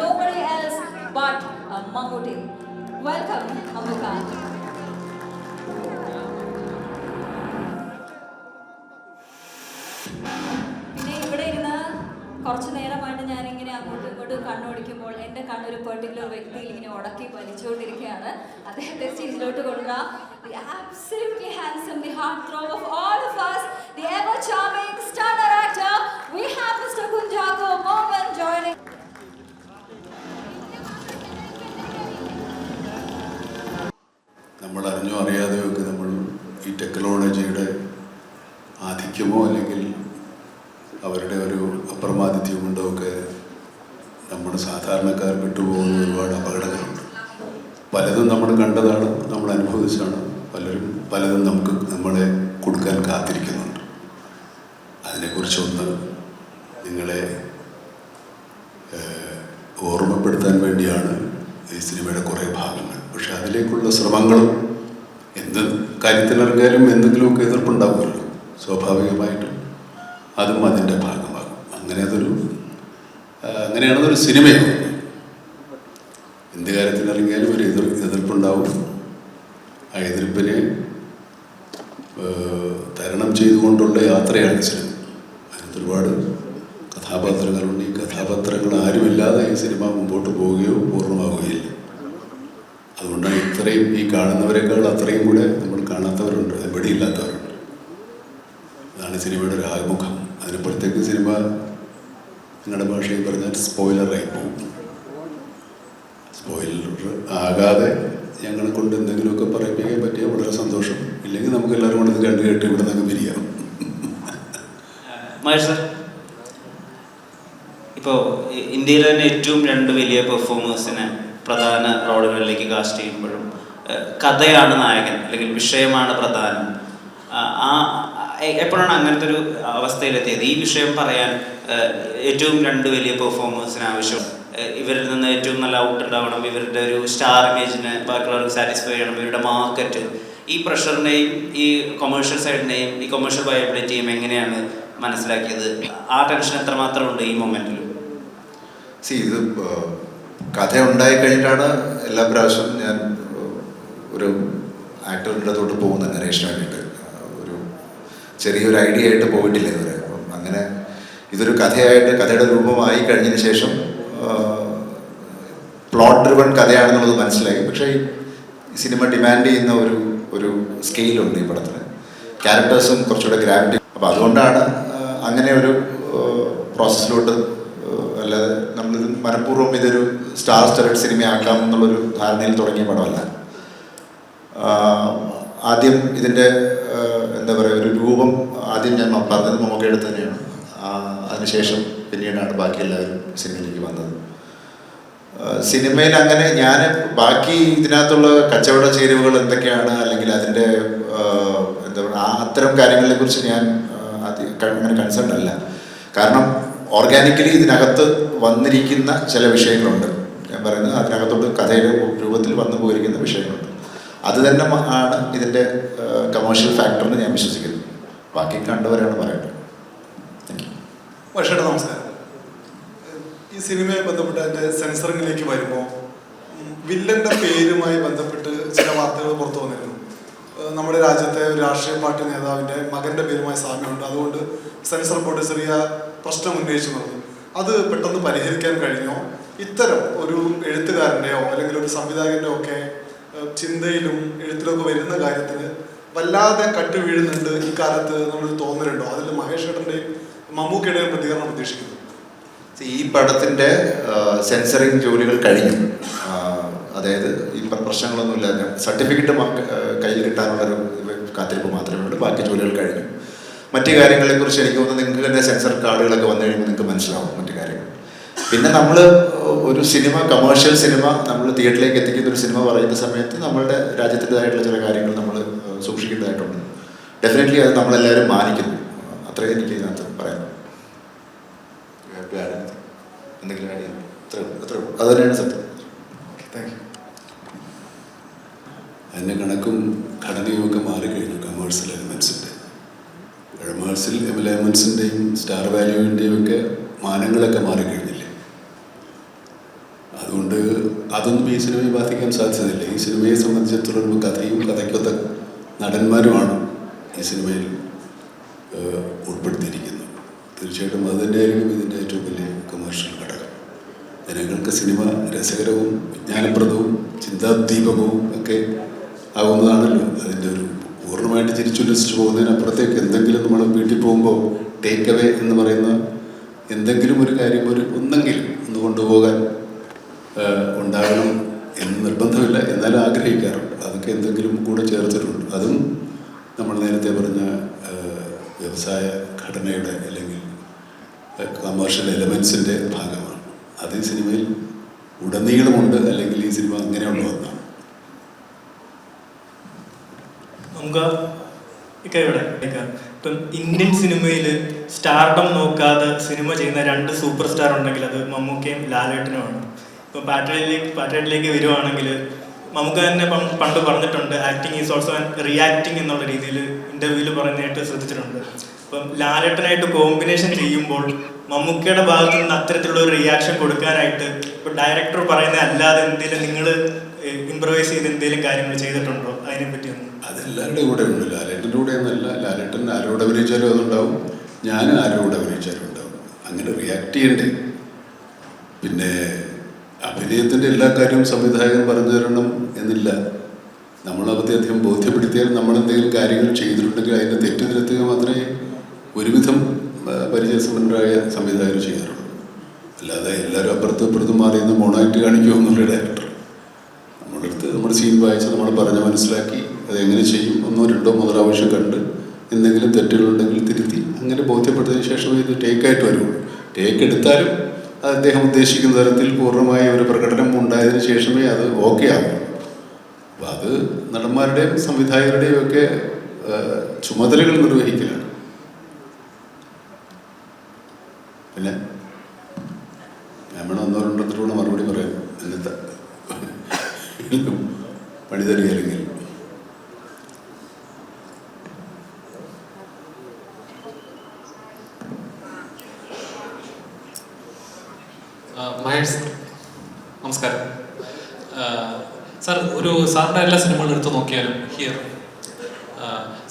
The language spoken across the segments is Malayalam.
nobody else but Mammootty. Welcome, Mammootty. പിന്നെ ഇവിടെ ഇരുന്ന് കുറച്ച് നേരമായിട്ട് ഞാനിങ്ങനെ അങ്ങോട്ടും ഇങ്ങോട്ടും കണ്ണോടിക്കുമ്പോൾ എൻ്റെ കണ്ണൊരു പെർട്ടിക്കുലർ വ്യക്തിയിൽ ഇങ്ങനെ ഉടക്കി വലിച്ചുകൊണ്ടിരിക്കുകയാണ്. അദ്ദേഹത്തെ സ്റ്റേജിലോട്ട് കൊണ്ടുവരാം. The absolutely handsome, the heartthrob of all of us, the ever charming stunner actor, we have Mr. Kunjaku Mohan joining. നമ്മൾ അറിഞ്ഞോ അറിയാതെയോ ഒക്കെ നമ്മൾ ഈ ടെക്നോളജിയുടെ ആധിക്യമോ അല്ലെങ്കിൽ അവരുടെ ഒരു അപ്രമാദിത്യം കൊണ്ടോ ഒക്കെ നമ്മുടെ സാധാരണക്കാർ വിട്ടുപോകുന്ന ഒരുപാട് അപകടങ്ങളുണ്ട്. പലതും നമ്മൾ കണ്ടതാണ്, നമ്മൾ അനുഭവിച്ചതാണ്. പലതും നമ്മളെ കൊടുക്കാൻ കാത്തിരിക്കുന്നുണ്ട്. അതിനെക്കുറിച്ചൊന്ന് നിങ്ങളെ ഓർമ്മപ്പെടുത്താൻ വേണ്ടിയാണ് ഈ സിനിമയുടെ കുറേ ഭാഗങ്ങൾ. പക്ഷെ അതിലേക്കുള്ള ശ്രമങ്ങളും എന്ത് കാര്യത്തിലിറങ്ങിയാലും എന്തെങ്കിലുമൊക്കെ എതിർപ്പുണ്ടാകുമല്ലോ, സ്വാഭാവികമായിട്ടും അതും അതിൻ്റെ ഭാഗമാകും. അങ്ങനെയാണതൊരു സിനിമയാണ്. എന്ത് കാര്യത്തിലിറങ്ങിയാലും ഒരു എതിർപ്പുണ്ടാവും. ആ എതിർപ്പിനെ തരണം ചെയ്തുകൊണ്ടുള്ള യാത്രയാണ് സിനിമ. അതിനകത്ത് ഒരുപാട് കഥാപാത്രങ്ങളുണ്ട്. ഈ കഥാപാത്രങ്ങൾ ആരുമില്ലാതെ ഈ സിനിമ മുമ്പോട്ട് പോവുകയോ പൂർണ്ണമാവുകയില്ല. അതുകൊണ്ടാണ് ഇത്രയും ഈ കാണുന്നവരെക്കാൾ അത്രയും കൂടെ നമ്മൾ കാണാത്തവരുണ്ട്, എവിടെയില്ലാത്തവരുണ്ട്. അതാണ് സിനിമയുടെ ഒരു ആമുഖം. അതിനപ്പുറത്തേക്ക് സിനിമ നിങ്ങളുടെ ഭാഷയിൽ പറഞ്ഞാൽ സ്പോയിലറായി പോകും. സ്പോയിലർ ആകാതെ ഞങ്ങളെ കൊണ്ട് എന്തെങ്കിലുമൊക്കെ പറയിപ്പിക്കാൻ പറ്റിയ വളരെ സന്തോഷം. ഇല്ലെങ്കിൽ നമുക്ക് എല്ലാവരും കൂടെ ഇത് കണ്ടു കേട്ട് ഇവിടെ നിന്ന് പിരിയാം. മഹേഷ് സർ, ഇപ്പോൾ ഇന്ത്യയിലെ തന്നെ ഏറ്റവും 2 വലിയ പെർഫോമേഴ്സിനെ പ്രധാന റോളുകളിലേക്ക് കാസ്റ്റ് ചെയ്യുമ്പോഴും കഥയാണ് നായകൻ അല്ലെങ്കിൽ വിഷയമാണ് പ്രധാനം. എപ്പോഴാണ് അങ്ങനത്തെ ഒരു അവസ്ഥയിലെത്തിയത്? ഈ വിഷയം പറയാൻ ഏറ്റവും 2 വലിയ പെർഫോമേഴ്സിന് ആവശ്യം. ഇവരിൽ നിന്ന് ഏറ്റവും നല്ല ഔട്ട് ഉണ്ടാവണം, ഇവരുടെ ഒരു സ്റ്റാർ ഇമേജിന് ബാക്കിയുള്ളവർക്ക് സാറ്റിസ്ഫൈ ചെയ്യണം, ഇവരുടെ മാർക്കറ്റ്. ഈ പ്രഷറിനെയും ഈ കൊമേഴ്ഷ്യൽ സൈഡിനെയും ഈ കൊമേഴ്ഷ്യൽ വയബിലിറ്റിയും എങ്ങനെയാണ് മനസ്സിലാക്കിയത്? ആ ടെൻഷൻ എത്രമാത്രം ഉണ്ട് ഈ മൊമെന്റിൽ? ഇത് കഥ ഉണ്ടായിക്കഴിഞ്ഞിട്ടാണ് എല്ലാ പ്രാവശ്യവും ഞാൻ ഒരു ആക്ടറിൻ്റെ അടുത്തോട്ട് പോകുന്നത് നരേഷന് വേണ്ടിയിട്ട്. ഒരു ചെറിയൊരു ഐഡിയ ആയിട്ട് പോയിട്ടില്ല ഇതുവരെ. അപ്പം അങ്ങനെ ഇതൊരു കഥയുടെ രൂപമായി കഴിഞ്ഞതിന് ശേഷം പ്ലോട്ട് ഡ്രിവൺ കഥയാണെന്നുള്ളത് മനസ്സിലായി. പക്ഷേ ഈ സിനിമ ഡിമാൻഡ് ചെയ്യുന്ന ഒരു സ്കെയിലുണ്ട് ഈ പടത്തിന്. ക്യാരക്ടേഴ്സും കുറച്ചുകൂടെ ഗ്രാവിറ്റി. അപ്പോൾ അതുകൊണ്ടാണ് അങ്ങനെ ഒരു പ്രോസസ്സിലോട്ട്. അല്ലാതെ നമ്മളിത് മനഃപൂർവ്വം ഇതൊരു സ്റ്റാർ സ്റ്റഡഡ് സിനിമയാക്കാം എന്നുള്ളൊരു ധാരണയിൽ തുടങ്ങിയ പടമല്ല. ആദ്യം ഇതിൻ്റെ എന്താ പറയുക, ഒരു രൂപം ആദ്യം ഞാൻ പറഞ്ഞത് മമ്മൂക്കയുടെ തന്നെയാണ്. അതിനുശേഷം പിന്നീടാണ് ബാക്കി എല്ലാവരും സിനിമയിലേക്ക് വന്നത്. സിനിമയിൽ അങ്ങനെ ഞാൻ ബാക്കി ഇതിനകത്തുള്ള കച്ചവട ചേരുവകൾ എന്തൊക്കെയാണ്, അല്ലെങ്കിൽ അതിൻ്റെ എന്താ പറയുക, അത്തരം കാര്യങ്ങളെക്കുറിച്ച് ഞാൻ അങ്ങനെ കൺസേൺ അല്ല. കാരണം ഓർഗാനിക്കലി ഇതിനകത്ത് വന്നിരിക്കുന്ന ചില വിഷയങ്ങളുണ്ട്. ഞാൻ പറയുന്നത് അതിനകത്തോട്ട് കഥയുടെ രൂപത്തിൽ വന്നു പോയിരിക്കുന്ന വിഷയങ്ങളുണ്ട്. അത് തന്നെ ആണ് ഇതിൻ്റെ കമേഴ്ഷ്യൽ ഫാക്ടർ എന്ന് ഞാൻ വിശ്വസിക്കുന്നു. ബാക്കി കണ്ടവരാണ് പറയേണ്ടത്. പക്ഷേ നമസ്കാരം. ഈ സിനിമയെ ബന്ധപ്പെട്ട് അതിൻ്റെ സെൻസറിങ്ങിലേക്ക് വരുമ്പോൾ വില്ലൻ്റെ പേരുമായി ബന്ധപ്പെട്ട് ചില വാർത്തകൾ പുറത്തു വന്നിരുന്നു. നമ്മുടെ രാജ്യത്തെ ഒരു രാഷ്ട്രീയ പാർട്ടി നേതാവിൻ്റെ മകൻ്റെ പേരുമായി സാമ്യമുണ്ട്, അതുകൊണ്ട് സെൻസർ ബോർഡ് ചെറിയ പ്രശ്നം ഉന്നയിച്ചുള്ളത്. അത് പെട്ടെന്ന് പരിഹരിക്കാൻ കഴിഞ്ഞോ? ഇത്തരം ഒരു എഴുത്തുകാരൻ്റെയോ അല്ലെങ്കിൽ ഒരു സംവിധായകൻ്റെയോ ഒക്കെ ചിന്തയിലും എഴുത്തിലൊക്കെ വരുന്ന കാര്യത്തിന് വല്ലാതെ കട്ട് വീഴുന്നുണ്ട് ഈ കാലത്ത് നമ്മൾ തോന്നലുണ്ടോ? അതിൽ മഹേഷ് ഏട്ടൻ്റെയും മമ്മൂക്കയുടെയും പ്രതികരണം പ്രതീക്ഷിക്കുന്നു. ഈ പടത്തിൻ്റെ സെൻസറിങ് ജോലികൾ കഴിഞ്ഞു. അതായത് ഈ പ്രശ്നങ്ങളൊന്നുമില്ല. സർട്ടിഫിക്കറ്റ് കയ്യിൽ കിട്ടാനുള്ളൊരു കാത്തിരിപ്പ് മാത്രമേ ഉള്ളൂ. ബാക്കി ജോലികൾ കഴിഞ്ഞു. മറ്റു കാര്യങ്ങളെക്കുറിച്ച് എനിക്ക് തോന്നുന്നു നിങ്ങൾക്ക് തന്നെ സെൻസർ കാർഡുകളൊക്കെ വന്നു കഴിയുമ്പോൾ നിങ്ങൾക്ക് മനസ്സിലാവും മറ്റു കാര്യങ്ങൾ. പിന്നെ നമ്മൾ ഒരു സിനിമ, കമേഴ്ഷ്യൽ സിനിമ നമ്മൾ തിയേറ്ററിലേക്ക് എത്തിക്കുന്ന ഒരു സിനിമ പറയുന്ന സമയത്ത് നമ്മളുടെ രാജ്യത്തിൻ്റെതായിട്ടുള്ള ചില കാര്യങ്ങൾ നമ്മൾ സൂക്ഷിക്കേണ്ടതായിട്ടുണ്ട്. ഡെഫിനറ്റ്ലി അത് നമ്മളെല്ലാവരും മാനിക്കുന്നു. അത്രയും എനിക്ക് ഇതിനകത്ത് പറയാം. എന്തെങ്കിലും ആഡ് ചെയ്യാം? അത്രയും അത് തന്നെയാണ് സത്യം. Thank you. അതിൻ്റെ കണക്കും ഘടനയും ഒക്കെ മാറിക്കഴിഞ്ഞു. കമേഴ്ഷ്യൽ എലമെൻസിൻ്റെയും സ്റ്റാർ വാല്യൂവിൻ്റെയും ഒക്കെ മാനങ്ങളൊക്കെ മാറിക്കഴിഞ്ഞില്ലേ? അതൊന്നും ഈ സിനിമയെ ബാധിക്കാൻ സാധ്യതയില്ല. ഈ സിനിമയെ സംബന്ധിച്ചിടത്തോളം കഥയും കഥയ്ക്കൊത്ത നടന്മാരുമാണ് ഈ സിനിമയിൽ ഉൾപ്പെടുത്തിയിരിക്കുന്നത്. തീർച്ചയായിട്ടും അത് തന്നെയായിരിക്കും ഇതിൻ്റെ ഏറ്റവും വലിയ കമേഴ്ഷ്യൽ ഘടകം. ജനങ്ങൾക്ക് സിനിമ രസകരവും വിജ്ഞാനപ്രദവും ചിന്താദീപകവും ഒക്കെ ആവുന്നതാണല്ലോ അതിൻ്റെ ഒരു പൂർണ്ണമായിട്ട് ചിരിച്ചുല്ലസിച്ച് പോകുന്നതിനപ്പുറത്തേക്ക് എന്തെങ്കിലും നമ്മൾ വീട്ടിൽ പോകുമ്പോൾ ടേക്ക് അവേ എന്ന് പറയുന്ന എന്തെങ്കിലും ഒരു കാര്യം ഒന്നെങ്കിലും ഒന്ന് കൊണ്ടുപോകാൻ ഉണ്ടാകണം എന്ന് നിർബന്ധമില്ല, എന്നാലും ആഗ്രഹിക്കാറുണ്ട്. അതൊക്കെ എന്തെങ്കിലും കൂടെ ചേർത്തിട്ടുണ്ട്. അതും നമ്മൾ നേരത്തെ പറഞ്ഞ വ്യവസായ ഘടനയുടെ അല്ലെങ്കിൽ കമേഴ്ഷ്യൽ എലമെൻസിൻ്റെ ഭാഗമാണ്. അത് ഈ സിനിമയിൽ ഉടനീളമുണ്ട്, അല്ലെങ്കിൽ ഈ സിനിമ അങ്ങനെയുള്ള ഒന്നാണ്. നമുക്ക് ഇവിടെ ഇപ്പം ഇന്ത്യൻ സിനിമയിൽ സ്റ്റാർഡം നോക്കാതെ സിനിമ ചെയ്യുന്ന 2 സൂപ്പർ സ്റ്റാർ ഉണ്ടെങ്കിൽ അത് മമ്മൂക്കയും ലാലേട്ടനുമാണ്. ഇപ്പം പാറ്റേണിലേക്ക് വരുവാണെങ്കിൽ മമ്മൂക്ക തന്നെ പണ്ട് പറഞ്ഞിട്ടുണ്ട്, ആക്ടിങ് ഈസ് ഓൾസോ റിയാക്ടിങ് എന്നുള്ള രീതിയിൽ ഇൻ്റർവ്യൂവിൽ പറയുന്നതായിട്ട് ശ്രദ്ധിച്ചിട്ടുണ്ട്. ഇപ്പം ലാലേട്ടനായിട്ട് കോമ്പിനേഷൻ ചെയ്യുമ്പോൾ മമ്മൂക്കയുടെ ഭാഗത്തു നിന്ന് അത്തരത്തിലുള്ള ഒരു റിയാക്ഷൻ കൊടുക്കാനായിട്ട് ഇപ്പം ഡയറക്ടർ പറയുന്നത് അല്ലാതെ എന്തെങ്കിലും നിങ്ങൾ ഇംപ്രവൈസ് ചെയ്ത് എന്തെങ്കിലും കാര്യങ്ങൾ ചെയ്തിട്ടുണ്ടോ? അതിനെപ്പറ്റി ഒന്ന്. അതെല്ലാവരുടെ കൂടെ ഉണ്ട്. ലാലേട്ടൻ്റെ കൂടെ ഒന്നല്ല. ലാലേട്ടൻ ആരോട് അഭിനയിച്ചാലും അതുണ്ടാവും, ഞാൻ ആരോട് അഭിനയിച്ചാലും ഉണ്ടാവും. അങ്ങനെ റിയാക്ട് ചെയ്യണ്ടേ? പിന്നെ അഭിനയത്തിൻ്റെ എല്ലാ കാര്യവും സംവിധായകൻ പറഞ്ഞു തരണം എന്നില്ല. നമ്മളധികം ബോധ്യപ്പെടുത്തിയാൽ നമ്മളെന്തെങ്കിലും കാര്യങ്ങൾ ചെയ്തിട്ടുണ്ടെങ്കിൽ അതിൻ്റെ തെറ്റ് തിരുത്തുക മാത്രമേ ഒരുവിധം പരിചയസമ്പന്നരായ സംവിധായകർ ചെയ്യാറുള്ളൂ. അല്ലാതെ എല്ലാവരും അപ്പുറത്തും മാറിയെന്ന് മോണായിട്ട് കാണിക്കുമെന്നുള്ള ഡയറക്ടർ നമ്മുടെ സീൻ വായിച്ച് നമ്മൾ പറഞ്ഞ് മനസ്സിലാക്കി അതെങ്ങനെ ചെയ്യും 1, 2, 3 പ്രാവശ്യം കണ്ട് എന്തെങ്കിലും തെറ്റുകളുണ്ടെങ്കിൽ തിരുത്തി അങ്ങനെ ബോധ്യപ്പെട്ടതിന് ശേഷമേ ഇത് ടേക്കായിട്ട് വരുള്ളൂ. ടേക്ക് എടുത്താലും അത് അദ്ദേഹം ഉദ്ദേശിക്കുന്ന തരത്തിൽ പൂർണ്ണമായ ഒരു പ്രകടനം ഉണ്ടായതിനു ശേഷമേ അത് ഓക്കെ ആകും. അപ്പം അത് നടന്മാരുടെയും സംവിധായകരുടെയും ഒക്കെ ചുമതലകൾ നിർവഹിക്കലാണ്. പിന്നെ ഞാൻ വേണം 1 or 2 മറുപടി പറയാം. എന്നിട്ട് പണി തരികയില്ലെങ്കിൽ മഹേഷ് നമസ്കാരം സാർ. സാറിൻ്റെ എല്ലാ സിനിമകളും എടുത്ത് നോക്കിയാലും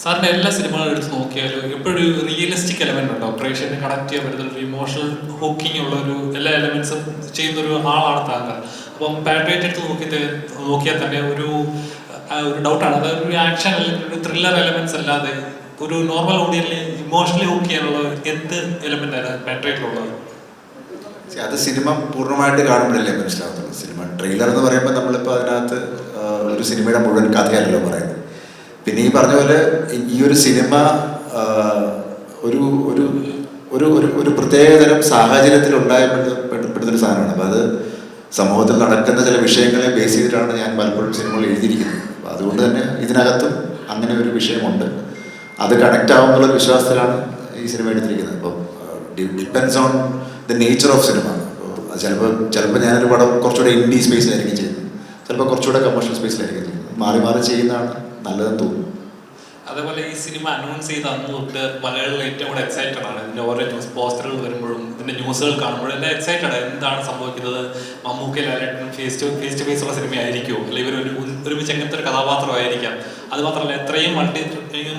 സാറിൻ്റെ എല്ലാ സിനിമകളും എടുത്ത് നോക്കിയാലും എപ്പോഴും ഒരു റിയലിസ്റ്റിക് എലമെൻ്റ് ഉണ്ടോ? പ്രേക്ഷകനെ കണക്ട് ചെയ്യാൻ പറ്റുന്ന ഒരു ഇമോഷണൽ ഹുക്കിംഗ് ഉള്ള എല്ലാ എലമെൻസും ചെയ്യുന്നൊരു ആളാണ് താങ്കൾ. അപ്പം പാട്രിയറ്റ് എടുത്ത് നോക്കിയാൽ തന്നെ ഒരു ഡൗട്ടാണ്. അതായത് ഒരു ആക്ഷൻ അല്ലെങ്കിൽ ഒരു ത്രില്ലർ എലമെൻറ്റ്സ് അല്ലാതെ ഒരു നോർമൽ ഓഡിയൻസിൽ ഇമോഷണലി ഹുക്ക് ചെയ്യാനുള്ള എന്ത് എലമെൻ്റാണ് പാട്രിയറ്റിലുള്ളത്? അത് സിനിമ പൂർണ്ണമായിട്ട് കാണുമ്പോഴല്ലേ മനസ്സിലാവുന്നത്. സിനിമ ട്രെയിലർ എന്ന് പറയുമ്പോൾ നമ്മളിപ്പോൾ അതിനകത്ത് ഒരു സിനിമയുടെ മുഴുവൻ കഥയല്ലല്ലോ പറയുന്നത്. പിന്നെ ഈ പറഞ്ഞ പോലെ ഈ ഒരു സിനിമ ഒരു ഒരു ഒരു ഒരു പ്രത്യേകതരം സാഹചര്യത്തിൽ ഉണ്ടായപ്പെടുന്നൊരു സാധനമാണ്. അപ്പോൾ അത് സമൂഹത്തിൽ നടക്കുന്ന ചില വിഷയങ്ങളെ ബേസ് ചെയ്തിട്ടാണ് ഞാൻ പലപ്പോഴും സിനിമകൾ എഴുതിയിരിക്കുന്നത്. അപ്പോൾ അതുകൊണ്ട് തന്നെ ഇതിനകത്തും അങ്ങനെ ഒരു വിഷയമുണ്ട്. അത് കണക്റ്റ് ആവുമെന്നുള്ള വിശ്വാസത്തിലാണ് ഈ സിനിമ എടുത്തിരിക്കുന്നത്. അപ്പം depends on the nature of cinema. ചിലപ്പോൾ ഞാനൊരു പടം കുറച്ചുകൂടെ ഇൻഡി സ്പേസിലായിരിക്കും ചെയ്യുന്നത്, ചിലപ്പോൾ കുറച്ചുകൂടെ കമേഴ്ഷ്യൽ സ്പേസിലായിരിക്കും ചെയ്യുന്നത്. മാറി മാറി ചെയ്യുന്നതാണ് നല്ലതെന്ന് തോന്നുന്നു. അതേപോലെ ഈ സിനിമ അനൗൺസ് ചെയ്ത് അന്ന് തൊട്ട് മലയാളികൾ ഏറ്റവും കൂടെ എക്സൈറ്റഡ് ആണ്. ഇതിൻ്റെ ഓരോ പോസ്റ്ററുകൾ വരുമ്പോഴും ഇതിൻ്റെ ന്യൂസുകൾ കാണുമ്പോഴും എല്ലാം എക്സൈറ്റഡ് ആണ്. എന്താണ് സംഭവിക്കുന്നത്? മമ്മൂക്ക ലാലേട്ടൻ ഫേസ് ടു ഫേസ് ഉള്ള സിനിമയായിരിക്കുമോ, അല്ലെങ്കിൽ ഒരുമിച്ച് എങ്ങനത്തെ ഒരു കഥാപാത്രമായിരിക്കാം? അത് മാത്രമല്ല ഇത്രയും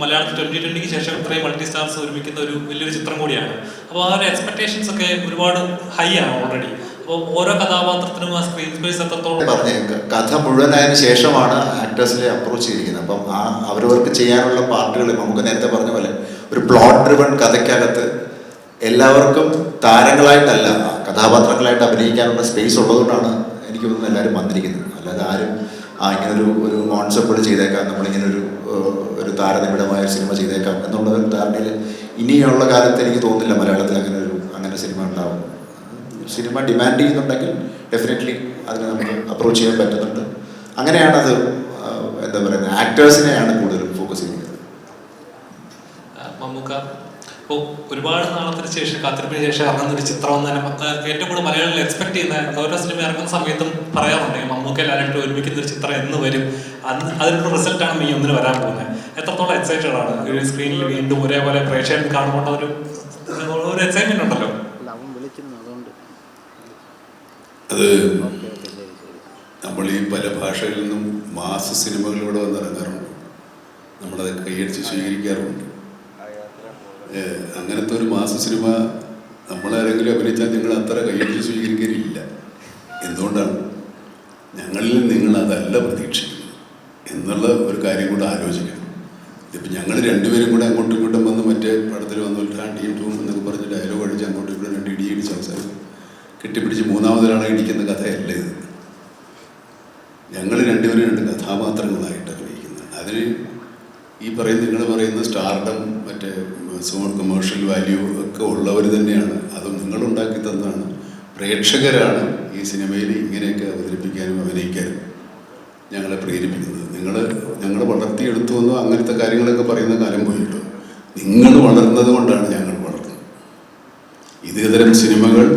മലയാളത്തിൽ 2020 ശേഷം ഇത്രയും മൾട്ടി സ്റ്റാർസ് ഒരുമിക്കുന്ന ഒരു വലിയൊരു ചിത്രം കൂടിയാണ്. അപ്പോൾ ആ ഒരു എക്സ്പെക്ടേഷൻസ് ഒക്കെ ഒരുപാട് ഹൈ ആണ് ഓൾറെഡി. അപ്പോൾ ഓരോ കഥാപാത്രത്തിനും ആ സ്ക്രീൻ സ്പേസ് എത്രത്തോളം കഥ മുഴുവനായതിനു ശേഷമാണ് ആക്ടേഴ്സിനെ അപ്രോച്ച് ചെയ്തിരിക്കുന്നത്. അപ്പം അവരവർക്ക് ചെയ്യാനുള്ള പാർട്ടുകൾ നമുക്ക് നേരത്തെ പറഞ്ഞ പോലെ ഒരു പ്ലോട്ട് ഡ്രിവൺ കഥയ്ക്കകത്ത് എല്ലാവർക്കും താരങ്ങളായിട്ടല്ല കഥാപാത്രങ്ങളായിട്ട് അഭിനയിക്കാനുള്ള സ്പേസ് ഉള്ളതുകൊണ്ടാണ് എനിക്ക് തോന്നുന്നു എല്ലാവരും വന്നിരിക്കുന്നത്. അല്ലാതെ ആരും ഇങ്ങനൊരു കോൺസെപ്റ്റ് ചെയ്തേക്കാം, നമ്മളിങ്ങനെ ഒരു താരനിബിഡമായ സിനിമ ചെയ്തേക്കാം എന്നുള്ള ഒരു ധാരണയിൽ ഇനിയുള്ള കാലത്ത് എനിക്ക് തോന്നുന്നില്ല മലയാളത്തിൽ അങ്ങനെ സിനിമ ഉണ്ടാവും. സിനിമ ഡിമാൻഡ് ചെയ്യുന്നുണ്ടെങ്കിൽ ഡെഫിനറ്റ്ലി അതിന് നമുക്ക് അപ്രോച്ച് ചെയ്യാൻ പറ്റുന്നുണ്ട്. അങ്ങനെയാണത് എന്താ പറയുന്നത്, ആക്ടേഴ്സിനെയാണ് കൂടുതലും ഫോക്കസ് ചെയ്യുന്നത്. മമ്മൂക്ക ഇപ്പോൾ ഒരുപാട് നാളത്തിന് ശേഷം കാത്തിരിപ്പിന് ശേഷം ഇറങ്ങുന്നൊരു ചിത്രം തന്നെ ഏറ്റവും കൂടുതൽ മലയാളികൾ എക്സ്പെക്ട് ചെയ്യുന്ന ഓരോ സിനിമ ഇറങ്ങുന്ന സമയത്തും പറയാറുണ്ട് മമ്മൂക്ക ലാലേട്ടൻ ഒരുമിക്കുന്ന ഒരു ചിത്രം എന്ന് വരും, അതിനുള്ള റിസൾട്ടാണ് മെയ് 1 വരാൻ പോകുന്നത്. എത്രത്തോളം എക്സൈറ്റഡ് ആണ് ഒരു സ്ക്രീനിൽ വീണ്ടും ഒരേപോലെ പ്രേക്ഷകൻ കാണുമ്പോൾ ഒരു എക്സൈറ്റ്മെന്റ് ഉണ്ടല്ലോ? അത് നമ്മൾ ഈ പല ഭാഷകളിൽ നിന്നും മാസ് സിനിമകളിലൂടെ വന്നിറങ്ങാറുണ്ട്, നമ്മളത് കൈയടിച്ച് സ്വീകരിക്കാറുണ്ട്. അങ്ങനത്തെ ഒരു മാസ സിനിമ നമ്മളാരെങ്കിലും അഭിനയിച്ചാൽ നിങ്ങൾ അത്ര കൈയടിച്ച് സ്വീകരിക്കാനില്ല. എന്തുകൊണ്ടാണ്? ഞങ്ങളിൽ നിങ്ങൾ അതല്ല പ്രതീക്ഷിക്കുന്നത് എന്നുള്ള ഒരു കാര്യം കൂടെ ആലോചിക്കണം. ഇതിപ്പോൾ ഞങ്ങൾ രണ്ടുപേരും കൂടെ അങ്ങോട്ടും ഇങ്ങോട്ടും വന്ന് മറ്റേ പടത്തിൽ വന്നു ടീം ടൂം എന്നൊക്കെ പറഞ്ഞ് ഡയലോഗ് അടിച്ച് അങ്ങോട്ടും ഇങ്ങോട്ടും രണ്ട് ഇടിയിടിച്ച് അവസാനം കെട്ടിപ്പിടിച്ച് മൂന്നാമതൊരാളെ ഇടിക്കുന്ന കഥയല്ല ഇത്. ഞങ്ങൾ രണ്ടുപേരും രണ്ട് കഥാപാത്രങ്ങളായിട്ട് അഭിനയിക്കുന്നതാണ്. അതിന് ഈ പറയുന്ന നിങ്ങൾ പറയുന്ന സ്റ്റാർഡം മറ്റേ കൊമേഴ്ഷ്യൽ വാല്യൂ ഒക്കെ ഉള്ളവർ തന്നെയാണ്. അത് നിങ്ങളുണ്ടാക്കി തന്നാണ്. പ്രേക്ഷകരാണ് ഈ സിനിമയിൽ ഇങ്ങനെയൊക്കെ അവതരിപ്പിക്കാനും അഭിനയിക്കാനും ഞങ്ങളെ പ്രേരിപ്പിക്കുന്നത്. ഞങ്ങൾ വളർത്തിയെടുത്തു എന്നോ അങ്ങനത്തെ കാര്യങ്ങളൊക്കെ പറയുന്ന കാലം പോയിട്ടോ. നിങ്ങൾ വളർന്നത് കൊണ്ടാണ് ഞങ്ങൾ വളർന്നത്. ഇതേതരം സിനിമകൾ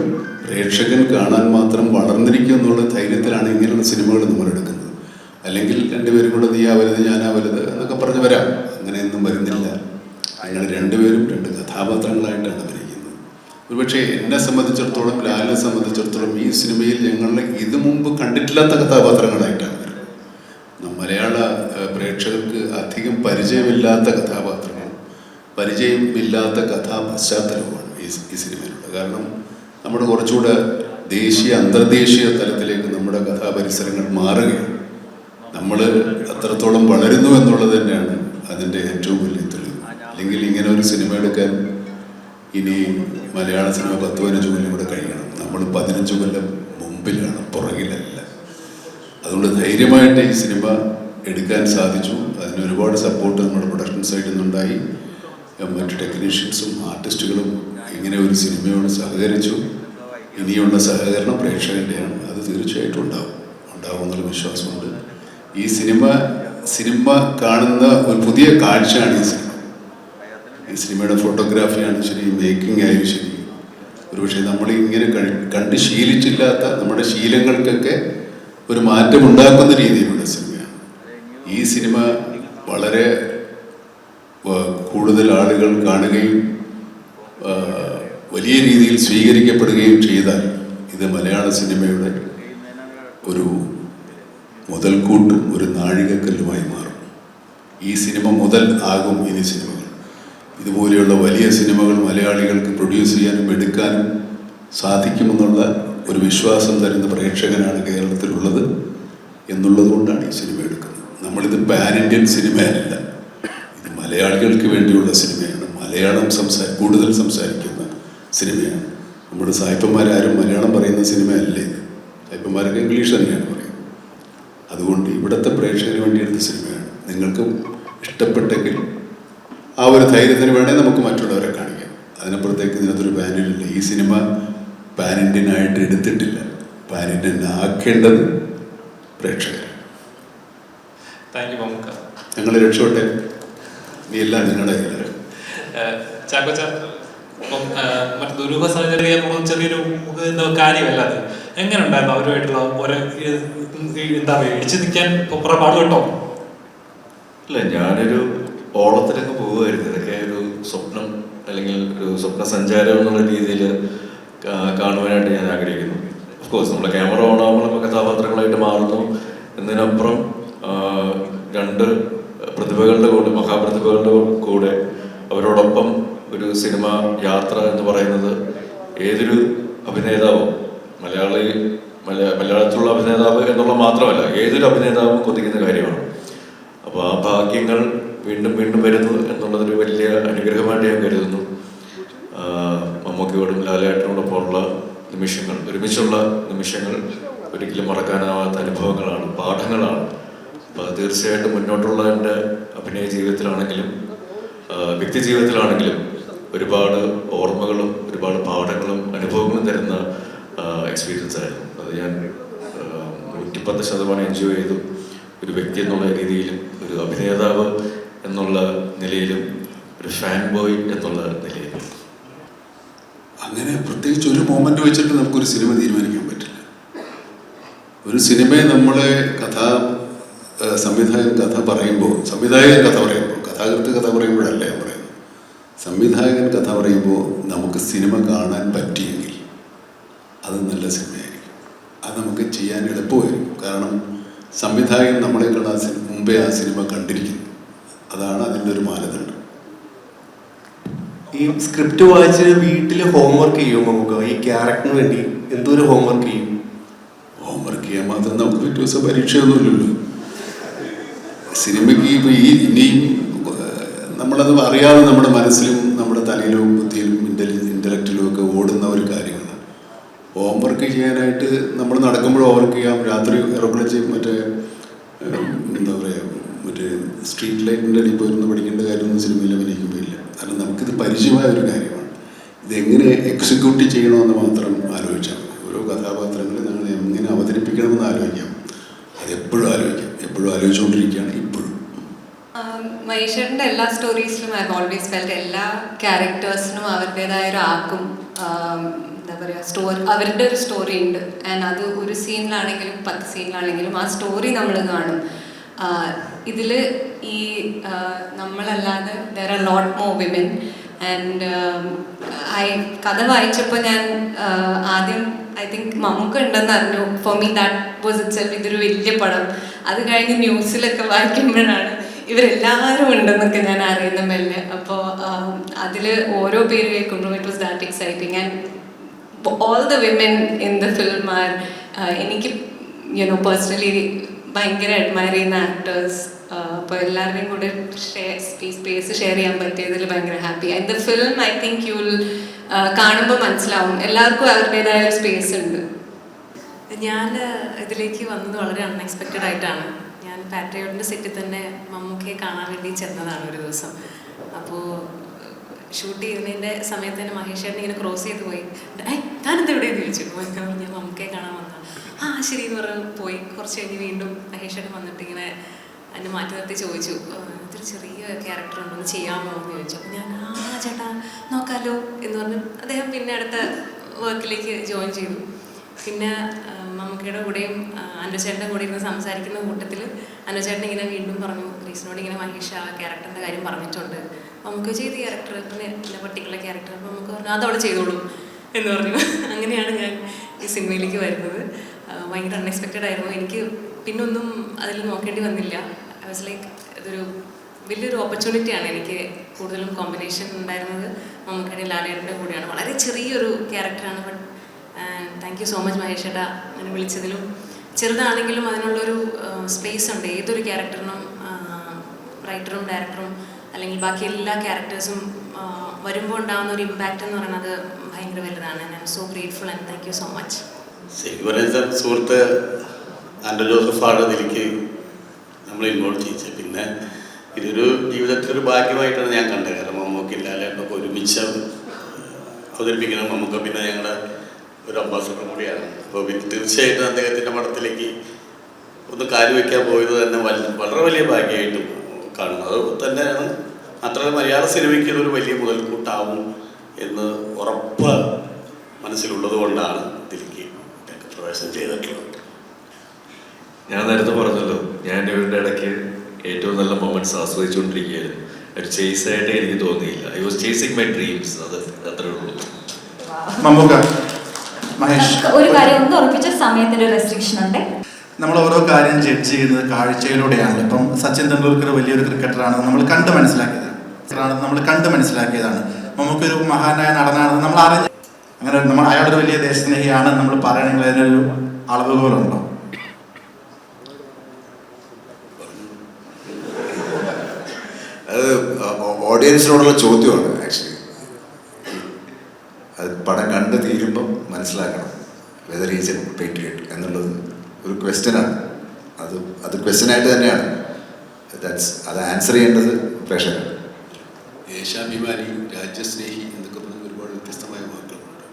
പ്രേക്ഷകൻ കാണാൻ മാത്രം വളർന്നിരിക്കും എന്നുള്ള ധൈര്യത്തിലാണ് ഇങ്ങനെയുള്ള സിനിമകൾ നമ്മൾ എടുക്കുന്നത്. അല്ലെങ്കിൽ രണ്ടുപേരും കൂടെ നീ ആ വലുത് ഞാൻ ആ വലുത് എന്നൊക്കെ പറഞ്ഞ് വരാം. അങ്ങനെയൊന്നും വരുന്നില്ല. ഞങ്ങൾ രണ്ടുപേരും രണ്ട് കഥാപാത്രങ്ങളായിട്ടാണ് അഭിനയിക്കുന്നത്. ഒരുപക്ഷെ എന്നെ സംബന്ധിച്ചിടത്തോളം, ലാലിനെ സംബന്ധിച്ചിടത്തോളം ഈ സിനിമയിൽ ഞങ്ങൾ ഇത് മുമ്പ് കണ്ടിട്ടില്ലാത്ത കഥാപാത്രങ്ങളായിട്ടാണ് വരുന്നത്. മലയാള പ്രേക്ഷകർക്ക് അധികം പരിചയമില്ലാത്ത കഥാപാത്രങ്ങളും പരിചയമില്ലാത്ത കഥാ പശ്ചാത്തലവുമാണ് ഈ സിനിമയിലുള്ളത്. കാരണം നമ്മൾ കുറച്ചുകൂടെ ദേശീയ അന്തർദേശീയ തലത്തിലേക്ക് നമ്മുടെ കഥാപരിസരങ്ങൾ മാറുകയാണ്. നമ്മൾ അത്രത്തോളം വളരുന്നു എന്നുള്ളത് തന്നെയാണ് അതിൻ്റെ ഏറ്റവും വലിയ തെളിവ്. അല്ലെങ്കിൽ ഇങ്ങനെ ഒരു സിനിമ എടുക്കാൻ ഇനി മലയാള സിനിമ 10-15 കൊല്ലം കൂടെ കഴിയണം. നമ്മൾ 15 കൊല്ലം മുമ്പിലാണ്, പുറകിലല്ല. അതുകൊണ്ട് ധൈര്യമായിട്ട് ഈ സിനിമ എടുക്കാൻ സാധിച്ചു. അതിന് ഒരുപാട് സപ്പോർട്ട് നമ്മുടെ പ്രൊഡക്ഷൻ സൈഡിൽ നിന്നുണ്ടായി. മറ്റ് ടെക്നീഷ്യൻസും ആർട്ടിസ്റ്റുകളും ഇങ്ങനെ ഒരു സിനിമയോട് സഹകരിച്ചു. ഇനിയുള്ള സഹകരണം പ്രേക്ഷകൻ്റെയാണ്. അത് തീർച്ചയായിട്ടും ഉണ്ടാവുമെന്നുള്ള വിശ്വാസമുണ്ട്. ഈ സിനിമ കാണുന്ന ഒരു പുതിയ കാഴ്ചയാണ് ഈ സിനിമയുടെ ഫോട്ടോഗ്രാഫിയാണ് ശരി, മേക്കിംഗ് ആയാലും ശരി. ഒരുപക്ഷെ നമ്മൾ ഇങ്ങനെ കണ്ട് ശീലിച്ചില്ലാത്ത നമ്മുടെ ശീലങ്ങൾക്കൊക്കെ ഒരു മാറ്റമുണ്ടാക്കുന്ന രീതിയിലുള്ള സിനിമയാണ് ഈ സിനിമ. വളരെ കൂടുതൽ ആളുകൾ കാണുകയും വലിയ രീതിയിൽ സ്വീകരിക്കപ്പെടുകയും ചെയ്താൽ ഇത് മലയാള സിനിമയുടെ ഒരു മുതൽക്കൂട്ടും ഒരു നാഴികക്കല്ലുമായി മാറും. ഈ സിനിമ മുതൽ ആകും ഇനി സിനിമകൾ. ഇതുപോലെയുള്ള വലിയ സിനിമകൾ മലയാളികൾക്ക് പ്രൊഡ്യൂസ് ചെയ്യാനും എടുക്കാനും സാധിക്കുമെന്നുള്ള ഒരു വിശ്വാസം തരുന്ന പ്രേക്ഷകനാണ് കേരളത്തിലുള്ളത് എന്നുള്ളത് കൊണ്ടാണ് ഈ സിനിമ എടുക്കുന്നത്. നമ്മളിത് പാൻ ഇന്ത്യൻ സിനിമയല്ല, ഇത് മലയാളികൾക്ക് വേണ്ടിയുള്ള സിനിമയാണ്. മലയാളം കൂടുതൽ സംസാരിക്കുന്ന സിനിമയാണ്. നമ്മുടെ സായിപ്പന്മാരാരും മലയാളം പറയുന്ന സിനിമയല്ല ഇത്. സായിപ്പന്മാരൊക്കെ ഇംഗ്ലീഷ് തന്നെയാണ് പറയുന്നത്. അതുകൊണ്ട് ഇവിടുത്തെ പ്രേക്ഷകന് വേണ്ടി എടുത്ത സിനിമയാണ്. നിങ്ങൾക്ക് ഇഷ്ടപ്പെട്ടെങ്കിൽ ആ ഒരു ധൈര്യത്തിന് വേണേൽ നമുക്ക് മറ്റുള്ളവരെ കാണിക്കാം. അതിനപ്പുറത്തേക്ക് ഇതിനകത്തൊരു പാൻ ഇന്ത്യൻ ഇല്ല. ഈ സിനിമ പാൻ ഇന്ത്യൻ ആയിട്ട് എടുത്തിട്ടില്ല. പാൻ ഇന്ത്യൻ ആക്കേണ്ടത് പ്രേക്ഷകർ. ഞങ്ങൾ രക്ഷപ്പെട്ടെ. നീ എല്ലാം നിങ്ങളുടെ മറ്റു ദുരൂഹ സാഹചര്യം ചെറിയൊരു കാര്യമല്ല അത്. എങ്ങനെ ഉണ്ടായിരുന്നു അവരുമായിട്ടുള്ള ഒരു എന്താ പറയുക, ഇടിച്ചു നിൽക്കാൻ കുറെ പാട് കേട്ടോ? ഇല്ല, ഞാനൊരു ഓളത്തിലൊക്കെ പോവുമായിരുന്നു. ഇതൊക്കെ ഒരു സ്വപ്നം അല്ലെങ്കിൽ ഒരു സ്വപ്ന സഞ്ചാരം എന്നുള്ള രീതിയിൽ കാണുവാനായിട്ട് ഞാൻ ആഗ്രഹിക്കുന്നു. ഓഫ്കോഴ്സ് നമ്മുടെ ക്യാമറ ഓണാകുമ്പോൾ നമ്മൾ കഥാപാത്രങ്ങളായിട്ട് മാറുന്നു. എന്നതിനപ്പുറം രണ്ട് പ്രതിഭകളുടെ കൂടെ, മഹാപ്രതിഭകളുടെ കൂടെ അവരോടൊപ്പം ഒരു സിനിമ യാത്ര എന്ന് പറയുന്നത് ഏതൊരു അഭിനേതാവും, മലയാളത്തിലുള്ള അഭിനേതാവ് എന്നുള്ള മാത്രമല്ല, ഏതൊരു അഭിനേതാവും കൊതിക്കുന്ന കാര്യമാണ്. അപ്പോൾ ആ ഭാഗ്യങ്ങൾ വീണ്ടും വീണ്ടും വരുന്നു എന്നുള്ളതൊരു വലിയ അനുഗ്രഹമായിട്ട് ഞാൻ കരുതുന്നു. മമ്മൂക്കയോടും ലാലേട്ടനോടൊപ്പമുള്ള നിമിഷങ്ങൾ, ഒരുമിച്ചുള്ള നിമിഷങ്ങൾ ഒരിക്കലും മറക്കാനാവാത്ത അനുഭവങ്ങളാണ്, പാഠങ്ങളാണ്. അപ്പോൾ അത് തീർച്ചയായിട്ടും മുന്നോട്ടുള്ള എൻ്റെ അഭിനയ ജീവിതത്തിലാണെങ്കിലും വ്യക്തി ജീവിതത്തിലാണെങ്കിലും ഒരുപാട് ഓർമ്മകളും ഒരുപാട് പാഠങ്ങളും അനുഭവങ്ങളും തരുന്ന എക്സ്പീരിയൻസ് ആയിരുന്നു. അത് ഞാൻ 110% എൻജോയ് ചെയ്തു. ഒരു വ്യക്തി എന്നുള്ള രീതിയിലും, ഒരു അഭിനേതാവ് എന്നുള്ള നിലയിലും, ഒരു ഫാൻ ബോയ് എന്നുള്ള നിലയിലും. അങ്ങനെ പ്രത്യേകിച്ച് ഒരു മൊമെന്റ് വെച്ചിട്ട് നമുക്കൊരു സിനിമ തീരുമാനിക്കാൻ പറ്റില്ല. ഒരു സിനിമയെ നമ്മളെ സംവിധായകൻ കഥ പറയുമ്പോൾ കഥാകൃത്ത് കഥ പറയുമ്പോഴല്ല ഞാൻ പറയുന്നത്. സംവിധായകൻ കഥ പറയുമ്പോൾ നമുക്ക് സിനിമ കാണാൻ പറ്റിയെങ്കിൽ അത് നല്ല സിനിമയായിരിക്കും. ആ അത് നമുക്ക് ചെയ്യാൻ എളുപ്പമായിരിക്കും. കാരണം സംവിധായകൻ നമ്മളെക്കാൾ മുമ്പേ ആ സിനിമ കണ്ടിരിക്കുന്നു. അതാണ് അതിൻ്റെ ഒരു മാനദണ്ഡം. ഈ സ്ക്രിപ്റ്റ് വായിച്ച് വീട്ടിൽ ഹോംവർക്ക് ചെയ്യും നമുക്ക് ഈ ക്യാരക്ടറിന് വേണ്ടി എന്തോരം ഹോംവർക്ക് ചെയ്യും? ഹോംവർക്ക് ചെയ്യാൻ മാത്രം നമുക്ക് പിറ്റേ ദിവസം പരീക്ഷയൊന്നുമില്ലല്ലോ. സിനിമയ്ക്ക് ഇപ്പോൾ ഇനിയും നമ്മളത് അറിയാതെ നമ്മുടെ മനസ്സിലും നമ്മുടെ തലയിലും ബുദ്ധിയിലും ഇൻ്റലക്റ്റിലും ഒക്കെ ഓടുന്ന ഒരു കാര്യമാണ്. ഹോംവർക്ക് ചെയ്യാനായിട്ട് നമ്മൾ നടക്കുമ്പോൾ ഹോംവർക്ക് ചെയ്യാം, രാത്രി ഇറക്കുള്ള ചെയ്യും. മറ്റേ എന്താ പറയുക, മറ്റേ സ്ട്രീറ്റ് ലൈറ്റിൻ്റെ അടിയിൽ പോയിരുന്ന് പഠിക്കേണ്ട കാര്യമൊന്നും സിനിമയിൽ അഭിനയിക്കുമ്പോൾ ഇല്ല. കാരണം നമുക്കിത് പരിചയമായ ഒരു കാര്യമാണ്. ഇതെങ്ങനെ എക്സിക്യൂട്ട് ചെയ്യണമെന്ന് മാത്രം ആലോചിച്ചാൽ മതി. ഓരോ കഥാപാത്രങ്ങളെ നമ്മൾ എങ്ങനെ അവതരിപ്പിക്കണമെന്ന് ആലോചിക്കാം. അതെപ്പോഴും ആലോചിക്കാം, എപ്പോഴും ആലോചിച്ചുകൊണ്ടിരിക്കുകയാണ് ഇപ്പോഴും. മഹേശ്വരൻ്റെ എല്ലാ സ്റ്റോറീസിലും ഐ ഹവ് ഓൾവേസ് ഫെൽറ്റ് എല്ലാ ക്യാരക്ടേഴ്സിനും അവരുടേതായ ഒരു ആർക്കും എന്താ പറയുക അവരുടെ ഒരു സ്റ്റോറി ഉണ്ട്. ആൻഡ് അത് ഒരു സീനിലാണെങ്കിലും 10 സീനിലാണെങ്കിലും ആ സ്റ്റോറി നമ്മൾ കാണും. ഇതിൽ ഈ നമ്മളല്ലാതെ there are lot more women. And കഥ വായിച്ചപ്പോൾ ഞാൻ ആദ്യം ഐ തിങ്ക് മമ്മൂക്ക ഉണ്ടെന്ന് അറിഞ്ഞു. For me that was itself ഇതൊരു വലിയ പടം. അത് കഴിഞ്ഞ് ന്യൂസിലൊക്കെ വായിക്കുമ്പോഴാണ് ഇവരെല്ലാവരും ഉണ്ടെന്നൊക്കെ ഞാൻ അറിയുന്ന മെല്ലെ. അപ്പോൾ അതിൽ ഓരോ പേര് കേൾക്കുമ്പോഴും it was that exciting. And all the women in the film are എനിക്ക് പേഴ്സണലി ഭയങ്കര അഡ്മയർ ചെയ്യുന്ന ആക്ടേഴ്സ്. അപ്പോൾ എല്ലാവരുടെയും കൂടെ സ്പേസ് ഷെയർ ചെയ്യാൻ പറ്റിയതിൽ ഭയങ്കര happy. And the film I think you will കാണുമ്പോൾ മനസ്സിലാവും എല്ലാവർക്കും അവരുടേതായ ഒരു സ്പേസ് ഉണ്ട്. ഞാൻ ഇതിലേക്ക് വന്നത് വളരെ അൺഎക്സ്പെക്റ്റഡ് ആയിട്ടാണ്. ഞാൻ പാട്രിയോട്ടിൻ്റെ സെറ്റിൽ തന്നെ മമ്മൂക്കയെ കാണാൻ വേണ്ടി ചെന്നതാണ് ഒരു ദിവസം. അപ്പോൾ ഷൂട്ട് ചെയ്യുന്നതിൻ്റെ സമയത്ത് തന്നെ മഹേഷേട്ടൻ ഇങ്ങനെ ക്രോസ് ചെയ്ത് പോയി. താനെന്താ എവിടെയെന്ന് ചോദിച്ചു. ഞാൻ മമ്മൂക്കയെ കാണാൻ വന്നതാണ്. ആ ശരി എന്ന് പറഞ്ഞ് പോയി. കുറച്ച് കഴിഞ്ഞ് വീണ്ടും മഹേഷേട്ടൻ വന്നിട്ട് ഇങ്ങനെ എന്നെ മാറ്റി നിർത്തി ചോദിച്ചു, ഇതൊരു ചെറിയ ക്യാരക്ടർ ഉണ്ടോ, ചെയ്യാമോ എന്ന് ചോദിച്ചു. അപ്പോൾ ഞാൻ ചേട്ടാ നോക്കാമല്ലോ എന്ന് പറഞ്ഞു. അദ്ദേഹം പിന്നെ അടുത്ത വർക്കിലേക്ക് ജോയിൻ ചെയ്തു. പിന്നെ മമ്മൂക്കയുടെ കൂടെയും അനുചേട്ടൻ്റെ കൂടെ ഇരുന്ന് സംസാരിക്കുന്ന കൂട്ടത്തിൽ അനുചേട്ടൻ ഇങ്ങനെ വീണ്ടും പറഞ്ഞു, റീസിനോട് ഇങ്ങനെ മഹേഷ് ആ ക്യാരക്ടറിൻ്റെ കാര്യം പറഞ്ഞിട്ടുണ്ട്, നമുക്ക് ചെയ്ത ക്യാരക്ടർ പിന്നെ പർട്ടിക്കുലർ ക്യാരക്ടർ. അപ്പോൾ നമുക്ക് പറഞ്ഞു അതവിടെ ചെയ്തോളൂ എന്ന് പറഞ്ഞു. അങ്ങനെയാണ് ഞാൻ ഈ സിനിമയിലേക്ക് വരുന്നത്. ഭയങ്കര അൺഎക്സ്പെക്റ്റഡ് ആയിരുന്നു. എനിക്ക് പിന്നൊന്നും അതിൽ നോക്കേണ്ടി വന്നില്ല. ഐ വാസ് ലൈക്ക് ഇതൊരു വലിയൊരു ഓപ്പർച്യൂണിറ്റിയാണ്. എനിക്ക് കൂടുതലും കോമ്പിനേഷൻ ഉണ്ടായിരുന്നത് മമ്മൂക്കയുടെ ലാലേട്ടൻ്റെ കൂടെയാണ്. വളരെ ചെറിയൊരു ക്യാരക്ടറാണ്. But thank you so much Mahesh ചേട്ടാ അങ്ങനെ വിളിച്ചതിലും. ചെറുതാണെങ്കിലും അതിനുള്ളൊരു സ്പേസ് ഉണ്ട്. ഏതൊരു ക്യാരക്ടറിനും റൈറ്ററും ഡയറക്ടറും അല്ലെങ്കിൽ ബാക്കി എല്ലാ ക്യാരക്ടേഴ്സും വരുമ്പോൾ ഉണ്ടാകുന്ന ഒരു ഇമ്പാക്റ്റ് എന്ന് പറയുന്നത് ഭയങ്കര വലുതാണ്. I am so grateful and thank you so much. ശരിക്കും സുഹൃത്ത് ആൻഡ്രോ ജോസഫാണ് ഇതിലേക്ക് നമ്മൾ ഇൻവോൾവ് ചെയ്യിച്ചത്. പിന്നെ ഇതൊരു ജീവിതത്തിലൊരു ഭാഗ്യമായിട്ടാണ് ഞാൻ കണ്ടത്. കാരണം മമ്മൂക്ക ലാലേട്ടനൊക്കെ ഒരുമിച്ച് അവതരിപ്പിക്കണം. മമ്മൂക്ക പിന്നെ ഞങ്ങളുടെ ഒരു അംബാസഡർ കൂടിയാണ്. അപ്പോൾ പിന്നെ തീർച്ചയായിട്ടും അദ്ദേഹത്തിൻ്റെ പടത്തിലേക്ക് ഒന്ന് കാലുവയ്ക്കാൻ പോയത് തന്നെ വളരെ വലിയ ഭാഗ്യമായിട്ടും കാണുന്നു. അത് തന്നെയാണ്. മാത്രമല്ല മലയാള സിനിമയ്ക്ക് ഇതൊരു വലിയ മുതൽക്കൂട്ടാവും എന്ന് ഉറപ്പ് മനസ്സിലുള്ളത് കൊണ്ടാണ് ഇതിലേക്ക് പ്രവേശനം ചെയ്തിട്ടുള്ളത്. ഞാൻ നേരത്തെ പറഞ്ഞല്ലോ, ഞാൻ ഇവരുടെ ഇടയ്ക്ക് ഏറ്റവും നല്ല മൊമെന്റ്സ് ആസ്വദിച്ചുകൊണ്ടിരിക്കുകയായിരുന്നു. ഒരു ചേസായിട്ട് എനിക്ക് തോന്നിയില്ല. I was chasing my dreams. അത് അത്രേ ഉള്ളൂ. മമ്മൂക്ക, മഹേഷ്, ഒരു കാര്യം ഒന്ന് ഉറപ്പിച്ച സമയത്തിന്റെ റെസ്ട്രിക്ഷൻ ഉണ്ട്. നമ്മൾ ഓരോ കാര്യം ജഡ്ജ് ചെയ്യുന്നത് കാഴ്ചയിലൂടെയാണ്. ഇപ്പം സച്ചിൻ തെണ്ടുൽക്കർ വലിയൊരു ക്രിക്കറ്ററാണ്, നമ്മൾ കണ്ട് മനസ്സിലാക്കിയതാണ്. മമ്മൂക്കൊരു മഹാനായ നടനാണെന്ന് നമ്മൾ അറിഞ്ഞു. അങ്ങനെ നമ്മൾ അയാളൊരു വലിയ ദേശസ്നേഹിയാണ് നമ്മൾ പറയണമെങ്കിൽ അതിനൊരു അളവുകോലുണ്ടോ? അത് ഓഡിയൻസിനോടുള്ള ചോദ്യമാണ്. ആക്ച്വലി അത് പടം കണ്ട് തീരുമ്പം മനസ്സിലാക്കണം വെദർ ഈസ് എ പേട്രിയറ്റ് എന്നുള്ളത് ഒരു ക്വസ്റ്റ്യനാണ്. അത് ക്വസ്റ്റ്യനായിട്ട് തന്നെയാണ്. അത് ആൻസർ ചെയ്യേണ്ടത് പ്രേക്ഷകരാണ്. ദേശാഭിമാനി, രാജ്യസ്നേഹി എന്നൊക്കെ പറഞ്ഞ ഒരുപാട് വ്യത്യസ്തമായ വാക്കുകളുണ്ട്.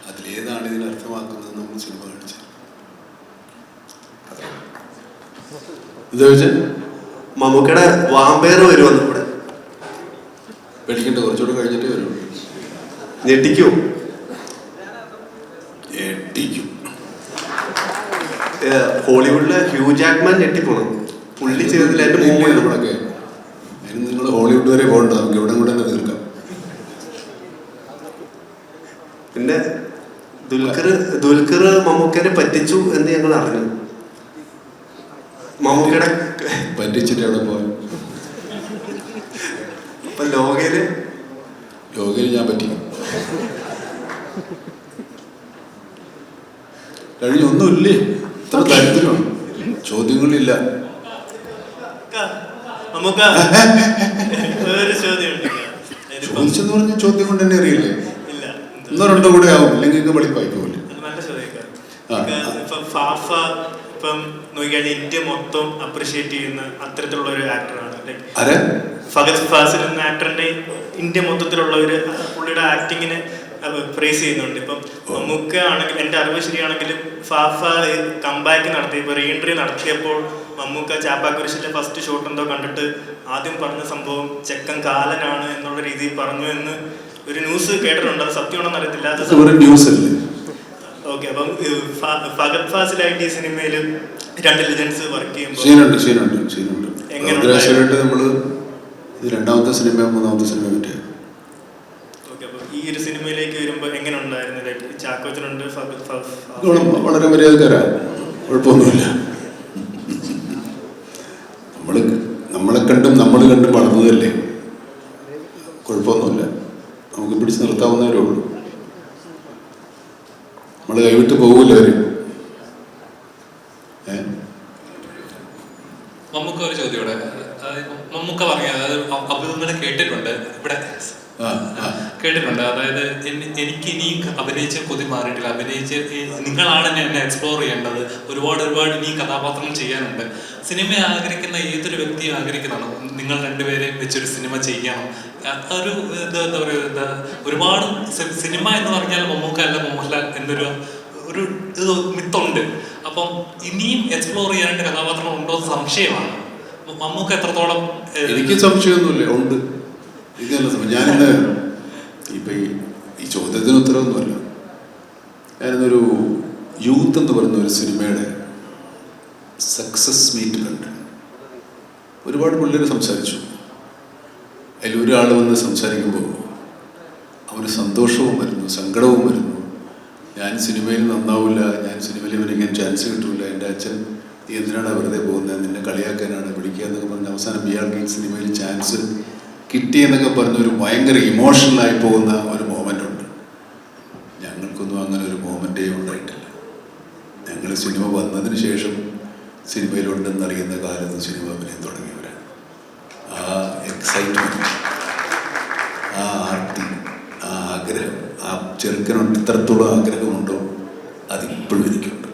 അതിലേതാണ് ഇതിനർത്ഥമാക്കുന്നത് നമ്മൾ സിനിമ കാണിച്ചത്. എന്താ വെച്ചാൽ മമ്മൂക്കയുടെ വാമ്പയർ വരുമെന്ന് ഇവിടെ പേടിക്കേണ്ട, കുറച്ചുകൂടെ കഴിഞ്ഞിട്ടേ വരുള്ളൂ. ഞെട്ടിക്കും. ഹോളിവുഡിലെ ഹ്യൂ ജാക്ക്മാൻ ഞെട്ടിപ്പോണം. പുള്ളി ചെയ്തതിൽ എൻ്റെ മുമ്പ് നമ്മളൊക്കെ അതിന് നിങ്ങൾ ഹോളിവുഡ് വരെ പോകണ്ട, നമുക്ക് ഇവിടെ കൂടെ തന്നെ തീർക്കാം. പിന്നെ ദുൽഖർ മമ്മൂക്കനെ പറ്റിച്ചു എന്ന് ഞങ്ങൾ അറിഞ്ഞു. മമ്മൂക്കയുടെ പറ്റിച്ചിട്ട് എവിടെ പോയി? ഇപ്പൊ ലോകയില് ഞാൻ പറ്റി കഴിഞ്ഞൊന്നുമില്ലേ? ഇത്ര ദരിദ്രമാണ്, ചോദ്യങ്ങളില്ല. നമുക്ക് വേറൊരു ചോദ്യമുണ്ട്. ചോദിച്ചെന്ന് പറഞ്ഞ ചോദ്യം കൊണ്ട് തന്നെ അറിയില്ലേ? ഇല്ല, ഒന്നോ രണ്ടോ കൂടെ ആവും, അല്ലെങ്കിൽ വെളിപ്പായി പോകില്ല. നല്ല ചോദ്യം. ഇപ്പം ഫാഫ ഇപ്പം നോക്കിയാൽ ഇന്ത്യ മൊത്തം അപ്രിഷിയേറ്റ് ചെയ്യുന്ന അത്തരത്തിലുള്ള ഒരു ആക്ടറാണ്. ലൈക്ക് ഫഹദ് ഫാസിൽ എന്ന ആക്ടറിന്റെ ഇന്ത്യ മൊത്തത്തിലുള്ള ഒരു പുള്ളിയുടെ ആക്ടിങ്ങിനെ പ്രൈസ് ചെയ്യുന്നുണ്ട്. ഇപ്പം മമ്മൂക്ക ആണെങ്കിൽ എൻ്റെ അറിവ് ശരിയാണെങ്കിലും ഫാഫ കംബാക്ക് നടത്തി, ഇപ്പോൾ റീ എൻട്രി നടത്തിയപ്പോൾ മമ്മൂക്ക ചാപ്പാക്കുരിശിന്റെ ഫസ്റ്റ് ഷോട്ട് എന്തോ കണ്ടിട്ട് ആദ്യം പറഞ്ഞ സംഭവം ചെക്കൻ കാലനാണ് എന്നുള്ള രീതിയിൽ പറഞ്ഞു എന്ന് ഒരു ന്യൂസ് കേട്ടിട്ടുണ്ട്. അത് സത്യമാണെന്ന് അറിയത്തില്ല. ഓക്കെ, അപ്പം ഫഹദ് ഫാസിലായിട്ട് ഈ സിനിമയിൽ 2 ലെജൻസ് വർക്ക് ചെയ്യുമ്പോൾ നമ്മള് രണ്ടാമത്തെ സിനിമ മൂന്നാമത്തെ സിനിമ പറ്റിയ. ഓക്കെ, അപ്പം ഈ ഒരു സിനിമയിലേക്ക് വരുമ്പോൾ എങ്ങനെ ഉണ്ടായിരുന്നു? ലൈക്ക് ചാക്കോച്ചനുണ്ട്, വളരെ മര്യാദക്കാരാ, കുഴപ്പമൊന്നുമില്ല. നമ്മളെ കണ്ടും നമ്മൾ കണ്ടും വളർന്നതല്ലേ, കുഴപ്പമൊന്നുമില്ല. നമുക്ക് പിടിച്ച് നിർത്താവുന്നവരേ ഉള്ളൂ. നമ്മൾ കൈവിട്ട് പോകില്ല അവര്. മമ്മൂക്ക ഒരു ചോദ്യം ഇവിടെ. മമ്മൂക്ക പറഞ്ഞ അതായത് അഭിമുഖങ്ങൾ കേട്ടിട്ടുണ്ട് ഇവിടെ, കേട്ടിട്ടുണ്ട്. അതായത് എനിക്ക് ഇനിയും അഭിനയിച്ച കൊതി മാറിയിട്ടില്ല, അഭിനയിച്ച് നിങ്ങളാണ് എന്നെ എക്സ്പ്ലോർ ചെയ്യേണ്ടത്, ഒരുപാട് ഇനിയും കഥാപാത്രങ്ങൾ ചെയ്യാനുണ്ട്. സിനിമ ആഗ്രഹിക്കുന്ന ഏതൊരു വ്യക്തിയും ആഗ്രഹിക്കുന്നതാണ് നിങ്ങൾ രണ്ടുപേരെയും വെച്ചൊരു സിനിമ ചെയ്യണം. ഒരു എന്താ പറയുക, ഒരുപാട് സിനിമ എന്ന് പറഞ്ഞാൽ മമ്മൂക്ക അല്ല മോഹൻലാൽ എന്നൊരു മിത്തുണ്ട്. അപ്പം ഇനിയും എക്സ്പ്ലോർ ചെയ്യാനായിട്ട് കഥാപാത്രങ്ങൾ ഉണ്ടോ എന്ന് സംശയമാണ്. മമ്മൂക്ക എത്രത്തോളം? എനിക്ക് സംശയമൊന്നുമില്ല, ഉണ്ട്. ഞാനിന്ന് ഇപ്പൊ ഈ ചോദ്യത്തിന് ഉത്തരവൊന്നുമല്ല. ഞാനിന്നൊരു യൂത്ത് എന്ന് പറയുന്ന ഒരു സിനിമയുടെ സക്സസ് മീറ്റ് കണ്ട് ഒരുപാട് പിള്ളേർ സംസാരിച്ചു. അതിലൊരാൾ വന്ന് സംസാരിക്കുമ്പോൾ അവന് സന്തോഷവും വരുന്നു, സങ്കടവും വരുന്നു. ഞാൻ സിനിമയിൽ നന്നാവില്ല, ഞാൻ സിനിമയിൽ ഇവനിങ്ങനെ ചാൻസ് കിട്ടൂല, എൻ്റെ അച്ഛൻ നീ എന്തിനാണ് വെറുതെ പോകുന്നത്, നിന്നെ കളിയാക്കാനാണ് വിളിക്കുക എന്നൊക്കെ പറഞ്ഞ് അവസാനം ഇയാൾക്ക് ഈ സിനിമയിൽ ചാൻസ് കിട്ടിയെന്നൊക്കെ പറഞ്ഞ ഒരു ഭയങ്കര ഇമോഷണലായി പോകുന്ന ഒരു മൊമെൻ്റ് ഉണ്ട്. ഞങ്ങൾക്കൊന്നും അങ്ങനെ ഒരു മൊമെൻ്റേ ഉണ്ടായിട്ടില്ല. ഞങ്ങൾ സിനിമ വന്നതിന് ശേഷം സിനിമയിലുണ്ടെന്നറിയുന്ന കാലത്ത് സിനിമ അഭിനയം തുടങ്ങിയവരാണ്. ആ എക്സൈറ്റ്മെൻറ്റ്, ആ ആർത്തി, ആ ആഗ്രഹം, ആ ചെറുക്കനുണ്ട് ഇത്രത്തോളം ആഗ്രഹമുണ്ടോ അതിപ്പോഴും എനിക്കുണ്ട്.